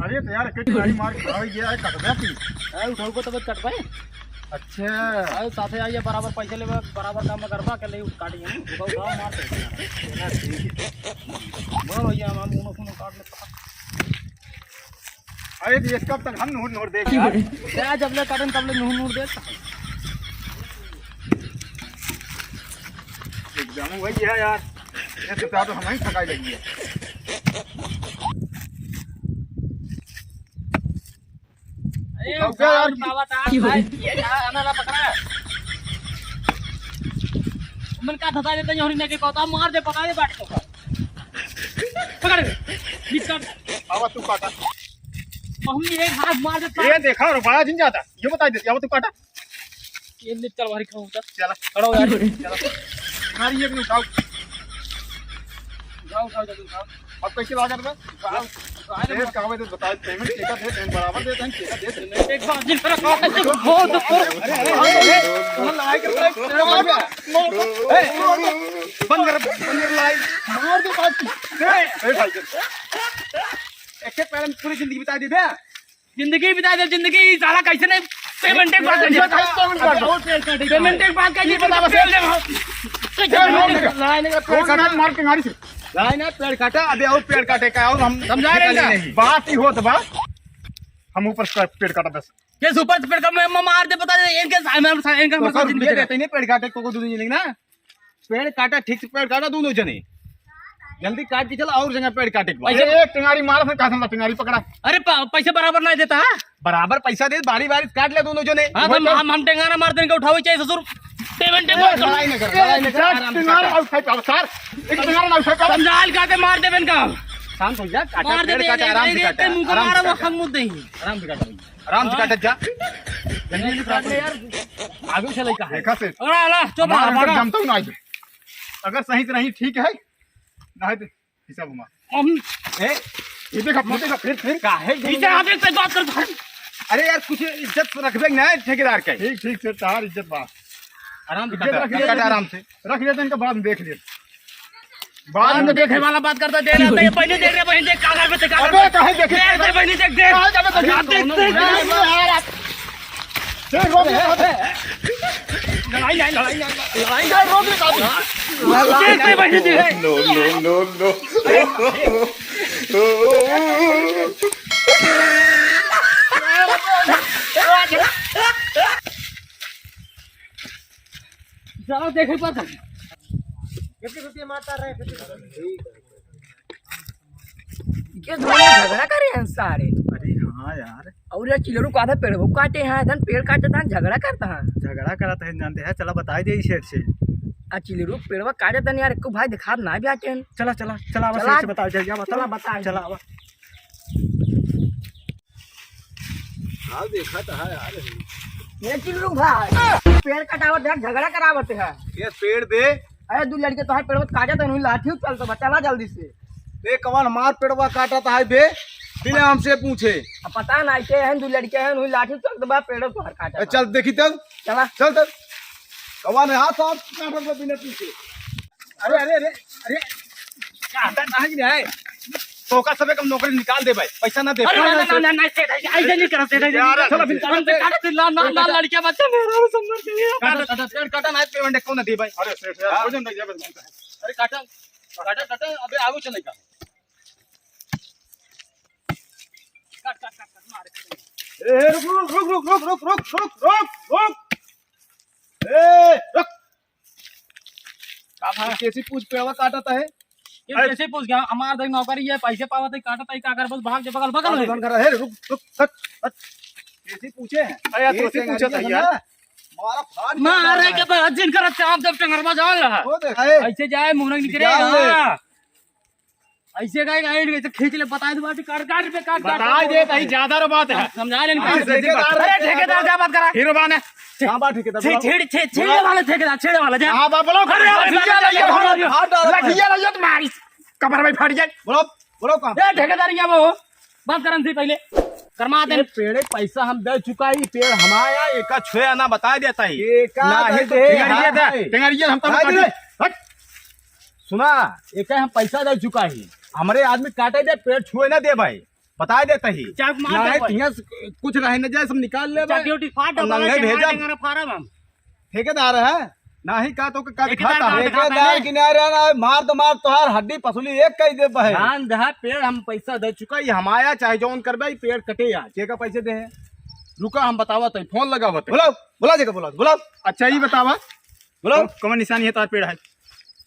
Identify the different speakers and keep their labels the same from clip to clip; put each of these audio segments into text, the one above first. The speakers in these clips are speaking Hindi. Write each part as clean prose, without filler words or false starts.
Speaker 1: अरे तो यार गाड़ी मार गया है कट गया की
Speaker 2: उठाऊ को तब कट पाए।
Speaker 1: अच्छा
Speaker 2: साथे आइए बराबर पैसे ले बराबर काम करवा के ले काटिए उठाओ मार दे बोलो भैया हम मुंह सुनो काट ले।
Speaker 1: अरे ये कब तक हम नूर देख यार
Speaker 2: क्या जब ले काटन तब ले नूर दे
Speaker 1: एकदम वही है यार। ये तो हमें थकाई लगी है।
Speaker 2: मन का धता देते हैं ने के कहता मार दे पका दे बाट को पकड़ बीच काट
Speaker 1: आवा तू काटा
Speaker 2: हम एक हाथ मार दे।
Speaker 1: ये देखा और बड़ा जिन जाता ये बता दे आवा तू काटा
Speaker 2: ये ले चल बाहर खाऊं
Speaker 1: चला
Speaker 2: खड़ा हो यार
Speaker 1: चला मारी ये भी उठाओ
Speaker 2: उठाओ जल्दी उठाओ
Speaker 1: अब कैसे लगा कर दे कावे तो बता पेमेंट केका दे बराबर देते हैं केका दे
Speaker 2: एक बार जिन पर बहुत
Speaker 1: अरे लड़ाई कर बंद कर लाई मार दे बात ए भाई एक एक पैर में पूरी जिंदगी बिता दी बे
Speaker 2: जिंदगी बिता दे जिंदगी साला कैसे नहीं पेमेंट एक बात कर पेमेंट एक बात कर बता बस
Speaker 1: लड़ाई नहीं कर मार के गाड़ी से लड़ाई ना पेड़ काटा अभी और पेड़ काटे का और हम
Speaker 2: समझा रहे हैं
Speaker 1: बात ही हो तो बात हम ऊपर से पेड़ काटा बस
Speaker 2: ये सुपर पेड़ का मैं मार दे बता दे इनके इनका
Speaker 1: मसा दिन देते नहीं पेड़ काटे को दूध नहीं ना पेड़ काटा ठीक से पेड़ काटा दोनों जने जल्दी काट के चला और जगह पेड़ काटे एक टिंगारी मारा था कहा टिंगारी पकड़ा।
Speaker 2: अरे पैसे बराबर नहीं देता है
Speaker 1: बराबर पैसा दे बारी बारी काट ले दोनों जने।
Speaker 2: हाँ तो हम टेंगाना मार देंगे उठाओ चाहिए ससुर पेमेंट
Speaker 1: लड़ाई नहीं कर
Speaker 2: संजाल काटे मार दे इनका
Speaker 1: शांत हो जा काटा
Speaker 2: मार दे
Speaker 1: पेड़ काटा आराम से काटा
Speaker 2: हम मुद्दे ही
Speaker 1: आराम से काटा आराम से काटा जा
Speaker 2: यार आगे चले का
Speaker 1: देखा से
Speaker 2: चुप
Speaker 1: जमता हूं ना अगर सही से नहीं ठीक है ना है हिसाब घुमा
Speaker 2: हम
Speaker 1: ये देखा फिर का है
Speaker 2: पीछे आगे से बात कर।
Speaker 1: अरे यार कुछ इज्जत रखबे ना ठेकेदार के ठीक से तार इज्जत बात आराम से काटा आराम से रख लेते इनका बाद में देख लिए बाद में
Speaker 2: देखे वाला बात करता दे रहा है पहले देख रहे बहन देख कागज पे देख
Speaker 1: अबे कहे देख
Speaker 2: बहन देख जाओ देखे पता
Speaker 3: कितने मारता रहे ये झगड़ा करे हैं सारे।
Speaker 1: अरे हाँ यार
Speaker 3: और यार चिल्लू का था पेड़ वो काटे हैं धन पेड़ काटे था झगड़ा करता है
Speaker 1: झगड़ा करता है जानते हैं चला बता दे सेठ से
Speaker 3: आ चिल्लू पेड़वा काटे था यार को भाई दिखा ना भी आते हैं
Speaker 1: चला चला चला चला बता जाइए
Speaker 3: चला बता
Speaker 1: चला हाँ देखा तो है यार
Speaker 3: ये चिल्लू भाई पेड़ कटावत है झगड़ा करावत है
Speaker 1: ये पेड़ दे।
Speaker 3: अरे दू लड़के तो है पेड़ काटे तो लाठी चलता बा चला जल्दी से
Speaker 1: दे कवन मार पेड़वा काटा था है बे बिना हमसे पूछे
Speaker 3: अब पता ना के हैं दू लड़के हैं उन लाठी चलता बा पेड़ तो हर काटा
Speaker 1: चल देखी तब
Speaker 3: चला
Speaker 1: चल तब कवन है हाथ साफ काटा बिना पूछे। अरे अरे अरे अरे काटा नहीं है तो का सबे कम नौकरी निकाल दे भाई पैसा ना दे
Speaker 2: ना ऐसे नहीं कर सकते
Speaker 1: चलो फिर
Speaker 2: काटे ना लड़कियां बच्चे मेरा समझ नहीं
Speaker 1: काटा पेड़ काटा ना पेमेंट कौन दे भाई। अरे सेठ यार हो जाए ना अरे काटा काटा काटा अबे आगो चलेगा
Speaker 2: काट मार
Speaker 1: ए रुक ए रुक का कैसी पूछ पेड़वा काटा है
Speaker 2: ये कैसे पूछ गया हमार देख नौकरी है पैसे पावत है काटता है का कर बस भाग जे बगल में
Speaker 1: बंद कर है रुक कैसी पूछे हैं अरे यार कैसी पूछा था यार मारा फाड़
Speaker 2: मारे के बाद जिन कर चाप जब टंगरवा जाओ
Speaker 1: वो देख
Speaker 2: ऐसे जाए मुंह निकले ऐसे गए ऐसे खींच ले बता दे बात काट पे काट
Speaker 1: बता दे भाई ज्यादा रो बात है
Speaker 2: समझा ले अरे ठेकेदार क्या बात करा
Speaker 1: हीरो बान है हां बात ठेकेदार
Speaker 2: छेड़े वाले ठेकेदार छेड़े वाले जा
Speaker 1: हां बात बोलो
Speaker 2: लठिया लजत मारी
Speaker 1: कमर में फट जाए बोलो कहां
Speaker 2: ए ठेकेदार क्या वो बात करन से पहले कर्मा दे
Speaker 1: पेड़ पैसा हम दे चुका ही पेड़ हमारा एका छुए आना बता देता ही
Speaker 3: ना
Speaker 1: है टेंगरिया हम तो सुना एक हम पैसा दे चुका ही हमारे आदमी काटे दे पेड़ छुए ना दे भाई बता देते ही
Speaker 2: चाक मार
Speaker 1: नहीं
Speaker 2: दे भाई।
Speaker 1: तिया कुछ रहे न जाए सब निकाल ले
Speaker 2: चाक ड्यूटी फाट डबल
Speaker 1: नंगे भेजा
Speaker 2: फारम हम
Speaker 1: ठेकेदार है नहीं का तो का
Speaker 2: ठेकेदार
Speaker 1: दिखाता
Speaker 2: का
Speaker 1: है
Speaker 2: दिखाता
Speaker 1: ठेकेदार
Speaker 2: है।
Speaker 1: किनारे ना मार तो मार तोहार हड्डी पसली एक कई दे बहे
Speaker 2: ध्यान दे पेड़ हम पैसा दे
Speaker 1: चुका ये हमाया चाहे जौन करबे ई पेड़ कटे या के का पैसे दे हैं रुका हम बतावत है फोन लगावत है बुला जेका बुला अच्छा ही बतावा
Speaker 2: बोलो कौन निशानी है तार पेड़ है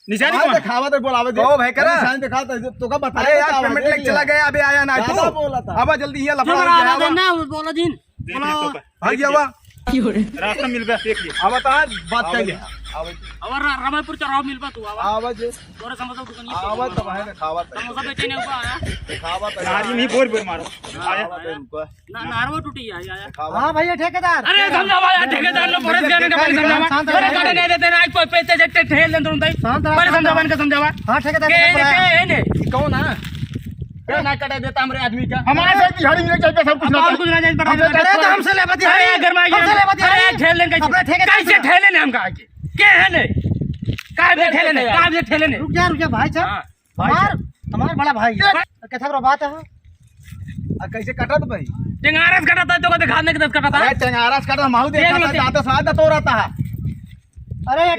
Speaker 2: निशानी
Speaker 1: कौन
Speaker 2: कौन
Speaker 1: दिखावा तो बोलावे दे
Speaker 2: ओ भाई करा।
Speaker 1: निशान दिखाता है तो का बता
Speaker 2: अरे यार पेमेंट लेके चला गया अबे आया ना
Speaker 1: ज्यादा
Speaker 2: तू
Speaker 1: बोला था।
Speaker 2: अब जल्दी ये लफड़ा हो गया
Speaker 3: ना बोलो दिन
Speaker 2: भाग गया हुआ रास्ता मिल गया देख लिया
Speaker 1: अब बता बात कर ले
Speaker 2: और रामापुर चौराहा मिल बा तू
Speaker 1: आवाज
Speaker 2: तोरे समझो दुकान
Speaker 1: आवाज तो है खावत है
Speaker 2: समोसा बेचने ऊपर आया
Speaker 1: खावत है
Speaker 2: नारी नहीं बोर बोर मारो आया
Speaker 1: रुको
Speaker 2: ना नारवा टूटी आया
Speaker 3: हाँ भैया ठेकेदार
Speaker 2: अरे समझावा यार ठेकेदार लो परस गए ना पहले समझावा अरे काटे नहीं देते ना आज कोई पैसे जट्टे ठेल दे तुम पहले समझावा इनका समझावा
Speaker 3: हाँ ठेकेदार
Speaker 2: के ने कौन है क्या ना काटे देता हमरे आदमी का
Speaker 1: हमारे साथ दिहाड़ी मिले चाहिए सब कुछ
Speaker 2: हम कुछ ना जाए पर
Speaker 3: अरे तो हमसे ले बती
Speaker 2: अरे घर में
Speaker 3: हमसे ले बती
Speaker 2: अरे ठेल लेंगे
Speaker 3: अपने ठेकेदार
Speaker 2: कैसे ठेले ने हम कहा के है ने का भी ठेले ने का भी ठेले ने
Speaker 3: रुक जा भाई साहब हमार हमार बड़ा भाई कैसा बड़ा बात है
Speaker 1: कैसे कटत भाई
Speaker 2: टिंगारस कटा था तो को दिखाने के दस कटा था
Speaker 1: अरे टेंगारस कटत माहू देखा था जाता सादा तो रहता है
Speaker 3: अरे ये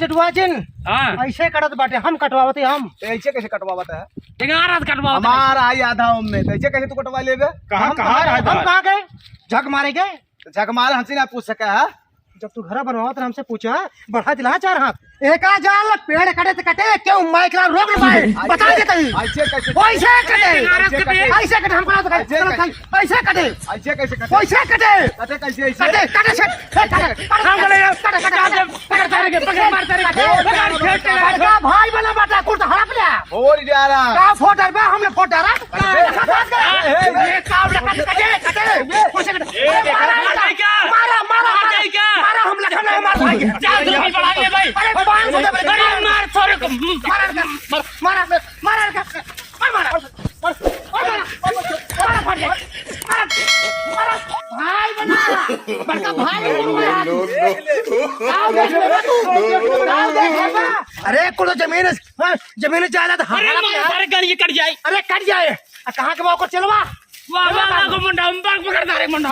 Speaker 3: टटुआ जिन
Speaker 2: हां
Speaker 3: ऐसे कटत बाटे हम कटवावते हम
Speaker 1: ऐसे कैसे कटवावत है
Speaker 2: टिंगारस कटवा
Speaker 1: हमारा आई आधा में ऐसे कैसे तू कटवा लेबे
Speaker 2: कहां
Speaker 3: हम कहाँ गए झक मारे गए
Speaker 1: झक मारे हमसे ना पूछ सका है
Speaker 3: जब तू घर बनवाओ तो हमसे पूछा बढ़ा दिला 4 हाथ एका जाल पेड़ कटे तो कटे क्यों माइकरा रोक न पाए बता देते ही
Speaker 1: ऐसे कैसे
Speaker 3: वैसे कटे
Speaker 1: ऐसे
Speaker 3: ऐसे कटे हमको तो ऐसे कटे
Speaker 1: ऐसे कैसे कटे
Speaker 3: वैसे कटे
Speaker 1: कटे कैसे ऐसे
Speaker 3: कटे कटे से
Speaker 2: हम बोले कटे कटे पकड़ मार तेरे
Speaker 3: भाई बना बाटा कुर्ता हड़प लिया
Speaker 1: और जा रहा
Speaker 3: का फोट है हमने फोट डाला ये काम लगा कटे कटे मारा मारा मारा हम लखन में मार भाई
Speaker 2: चार सौ रुपये बढ़ा दिए भाई
Speaker 3: अरे 500 दे
Speaker 2: अरे मार छोरे को
Speaker 3: मारा भाई बना बड़का भाई अरे कुल जमीन जायदाद
Speaker 2: अरे गाड़ी कट जाए
Speaker 3: अरे कट जाए कहाँ के बाबू को चलवा
Speaker 2: वाह वाह को मुंडा हम पकड़ दारे मुंडा